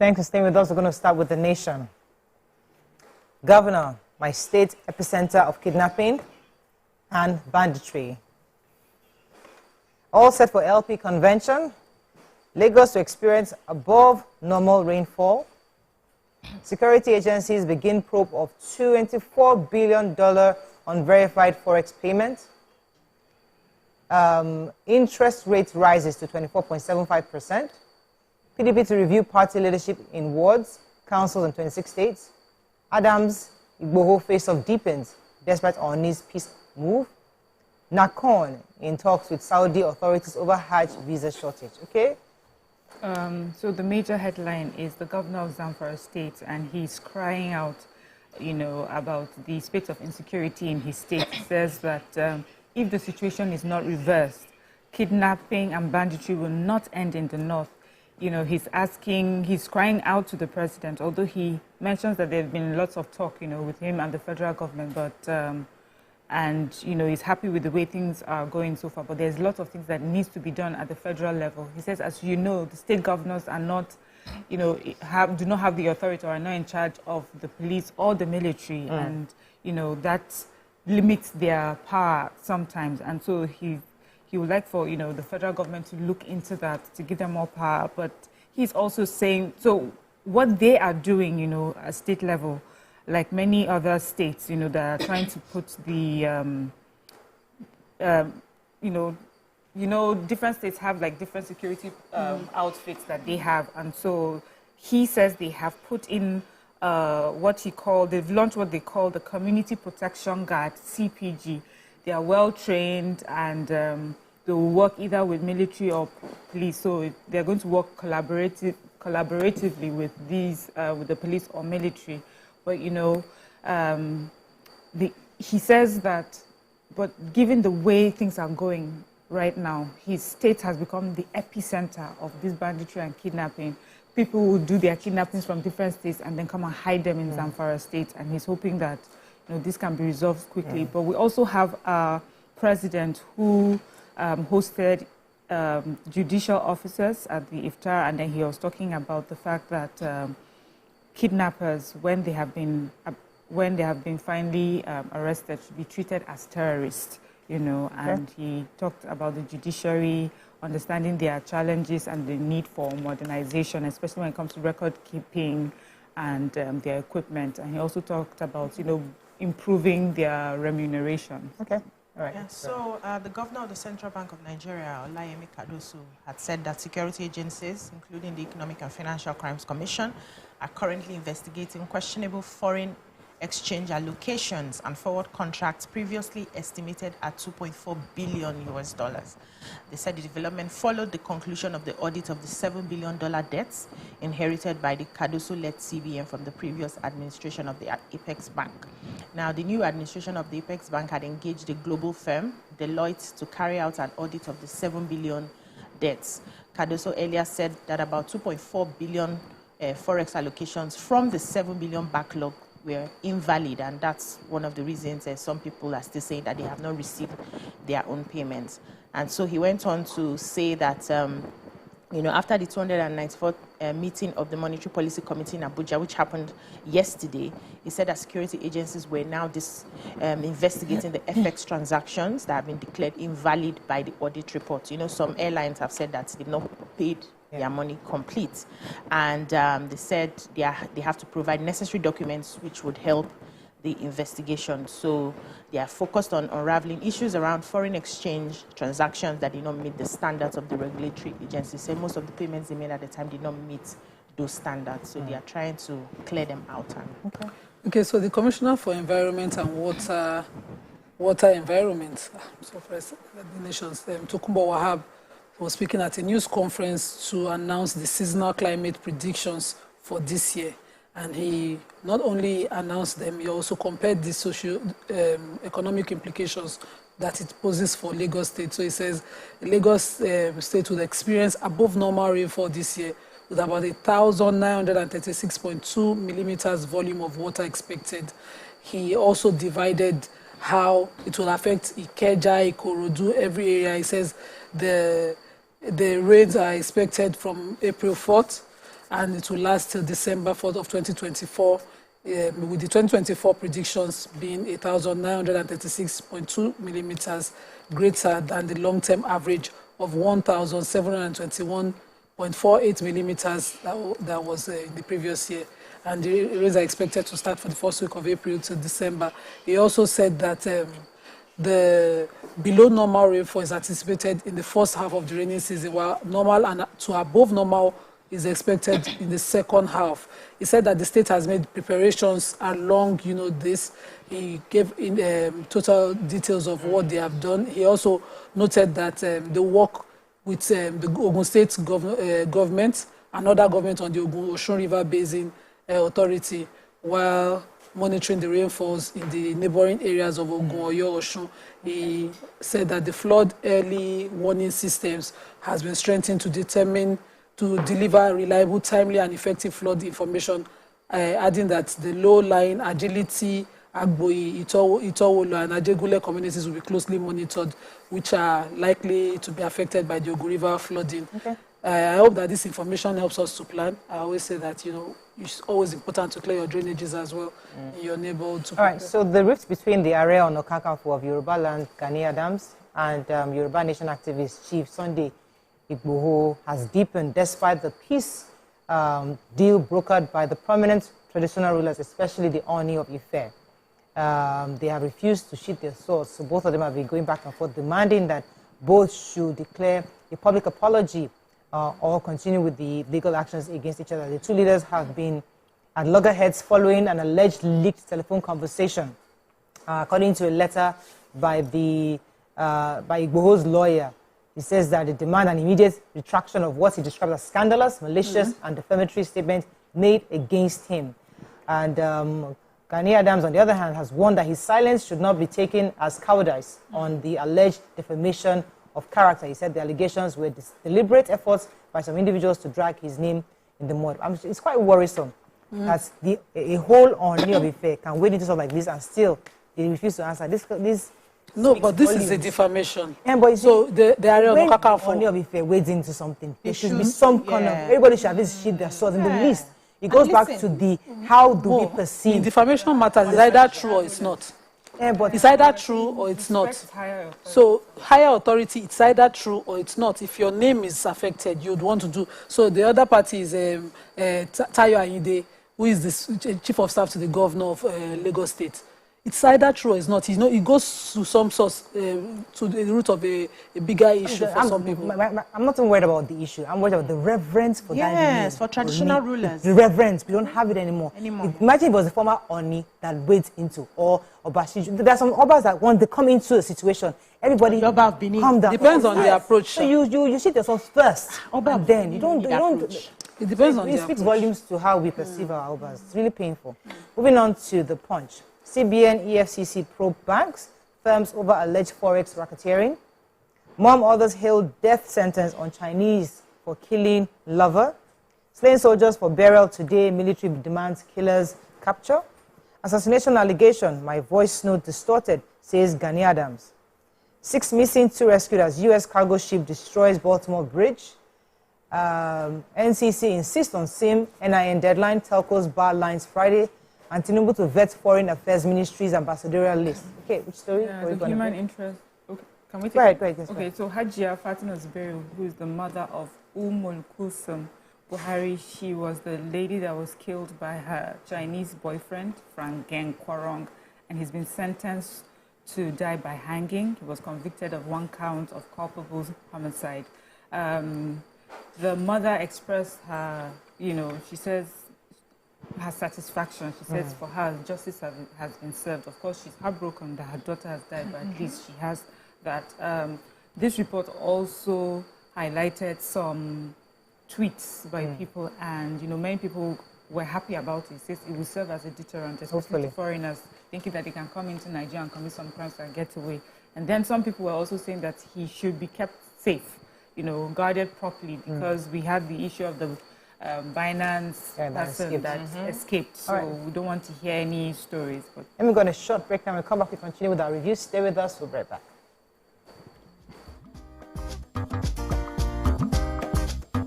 Thanks for staying with us. We're going to start with the nation. Governor, my state epicenter of kidnapping and banditry. All set for LP convention. Lagos to experience above normal rainfall. Security agencies begin probe of $24 billion unverified forex payment. Interest rate rises to 24.75%. PDP to review party leadership in wards, councils in 26 states. Adams, Igboho face-off deepens despite Oni's peace move. Nakon in talks with Saudi authorities over Hajj visa shortage. Okay? So the major headline is the governor of Zamfara State, and he's crying out, about the state of insecurity in his state. He says that if the situation is not reversed, kidnapping and banditry will not end in the north. He's crying out to the president, although he mentions that there have been lots of talk, with him and the federal government, but he's happy with the way things are going so far, but there's lots of things that needs to be done at the federal level. He says, as you know, the state governors are not, do not have the authority or are not in charge of the police or the military, and, that limits their power sometimes. And so he would like for, the federal government to look into that, to give them more power. But he's also saying, so what they are doing, at state level, like many other states, that are trying to put the, different states have like different security outfits that they have. And so he says they have put in they've launched what they call the Community Protection Guard, CPG. They are well trained and they will work either with military or police. So they're going to work collaboratively with with the police or military. But, he says that, but given the way things are going right now, his state has become the epicenter of this banditry and kidnapping. People will do their kidnappings from different states and then come and hide them in Zamfara State. And he's hoping that, this can be resolved quickly. But we also have a president who hosted judicial officers at the iftar, and then he was talking about the fact that kidnappers, when they have been finally arrested, should be treated as terrorists, and he talked about the judiciary, understanding their challenges and the need for modernization, especially when it comes to record keeping and their equipment. And he also talked about, improving their remuneration. Okay. All right. Yeah, so the governor of the Central Bank of Nigeria, Olayemi Kadoso, had said that security agencies, including the Economic and Financial Crimes Commission, are currently investigating questionable foreign exchange allocations and forward contracts previously estimated at $2.4 billion. They said the development followed the conclusion of the audit of the $7 billion debts inherited by the Kadoso-led CBN from the previous administration of the Apex Bank. Now, the new administration of the Apex Bank had engaged a global firm, Deloitte, to carry out an audit of the $7 billion debts. Kadoso earlier said that about $2.4 billion forex allocations from the $7 billion backlog were invalid, and that's one of the reasons some people are still saying that they have not received their own payments. And so he went on to say that, after the 294th meeting of the Monetary Policy Committee in Abuja, which happened yesterday, he said that security agencies were now investigating the FX transactions that have been declared invalid by the audit report. Some airlines have said that they've not paid their money complete, and they said they have to provide necessary documents which would help the investigation. So they are focused on unraveling issues around foreign exchange transactions that did not meet the standards of the regulatory agency. So most of the payments they made at the time did not meet those standards. So they are trying to clear them out. Okay, so the Commissioner for Environment and Water Environment, the nation's Tokunbo Wahab, was speaking at a news conference to announce the seasonal climate predictions for this year. And he not only announced them, he also compared the socio-economic implications that it poses for Lagos State. So he says Lagos State will experience above normal rainfall this year with about 1,936.2 millimeters volume of water expected. He also divided how it will affect Ikeja, Ikorodu, every area. He says the rains are expected from April 4th and it will last till December 4th of 2024, with the 2024 predictions being 1,936.2 millimeters greater than the long-term average of 1,721.48 millimeters that was in the previous year. And the rains are expected to start for the first week of April to December. He also said that the below normal rainfall is anticipated in the first half of the rainy season, while normal and to above normal is expected in the second half. He said that the state has made preparations along, this. He gave total details of what they have done. He also noted that they work with the Ogun State government and other government on the Ogun-Osun River Basin Authority, while monitoring the rainfalls in the neighboring areas of Ogun, Oyo, Osun. He said that the flood early warning systems has been strengthened to deliver reliable, timely, and effective flood information, adding that the low-lying Agility, Agboyi, Itowolo, and Ajegule communities will be closely monitored, which are likely to be affected by the Ogun River flooding. Okay. I hope that this information helps us to plan. I always say that, it's always important to clear your drainages as well in your neighborhood. All right, so the rift between the Ààrẹ Ọ̀nà Kakanfò of Yoruba land, Gani Adams, and Yoruba Nation activist Chief Sunday Igboho has deepened despite the peace deal brokered by the prominent traditional rulers, especially the Oni of Ife. They have refused to sheath their swords, so both of them have been going back and forth, demanding that both should declare a public apology or continue with the legal actions against each other. The two leaders have been at loggerheads following an alleged leaked telephone conversation. According to a letter by Igboho's lawyer, he says that they demand an immediate retraction of what he described as scandalous, malicious, and defamatory statements made against him. And Gani Adams, on the other hand, has warned that his silence should not be taken as cowardice on the alleged defamation of character. He said the allegations were deliberate efforts by some individuals to drag his name in the mud. It's quite worrisome that a whole Oni of Ife can wade into something like this and still they refuse to answer. No, but this is a defamation. But so the Ààrẹ Ọ̀nà Kakanfò, Oni of Ife wades into something, there should be some kind of, everybody should at least sheath their swords in the least. It goes back to the how do we perceive. In defamation matters, it's either true or it's not. But it's either true or it's not. So higher authority, it's either true or it's not. If your name is affected, you'd want to do. So the other party is Tayo Ayinde, who is the chief of staff to the governor of Lagos State. It's either true or it's not. It goes to some source, to the root of a bigger issue for some people. I'm not worried about the issue. I'm worried about the reverence for that name. Yes, for traditional rulers. The reverence. We don't have it anymore. Imagine it was a former Oni that wades into, or Obashiju. There are some Obas that when they come into a situation, everybody calm down. Depends on the approach. So you shoot yourself first. And then you don't. It depends on the approach. It speaks volumes to how we perceive our Obas. It's really painful. Moving on to the Punch. CBN EFCC probe banks, firms over alleged forex racketeering. Mom orders hailed death sentence on Chinese for killing lover. Slain soldiers for burial today, military demands killers capture. Assassination allegation, my voice note distorted, says Gani Adams. 6 missing, 2 rescued as U.S. cargo ship destroys Baltimore Bridge. NCC insists on same NIN deadline, telcos bar lines Friday. And Tinubu to vet foreign affairs ministries ambassadorial list. Okay, which story? Yeah, the human interest. Okay, can we take Right. Yes, okay, so Hajia Fatima Zuberi, who is the mother of Kulsum Buhari, she was the lady that was killed by her Chinese boyfriend, Frank Geng Kwarong, and he's been sentenced to die by hanging. He was convicted of 1 count of culpable homicide. The mother expressed her, she says, her satisfaction. She says for her, justice has been served. Of course, she's heartbroken that her daughter has died, but at least she has that. This report also highlighted some tweets by people, and many people were happy about it. It says it will serve as a deterrent, especially to foreigners thinking that they can come into Nigeria and commit some crimes and get away. And then some people were also saying that he should be kept safe, guarded properly, because we had the issue of the Binance person that escaped. So we don't want to hear any stories. But let me go on a short break and we'll come back to continue with our review. Stay with us, we'll be right back.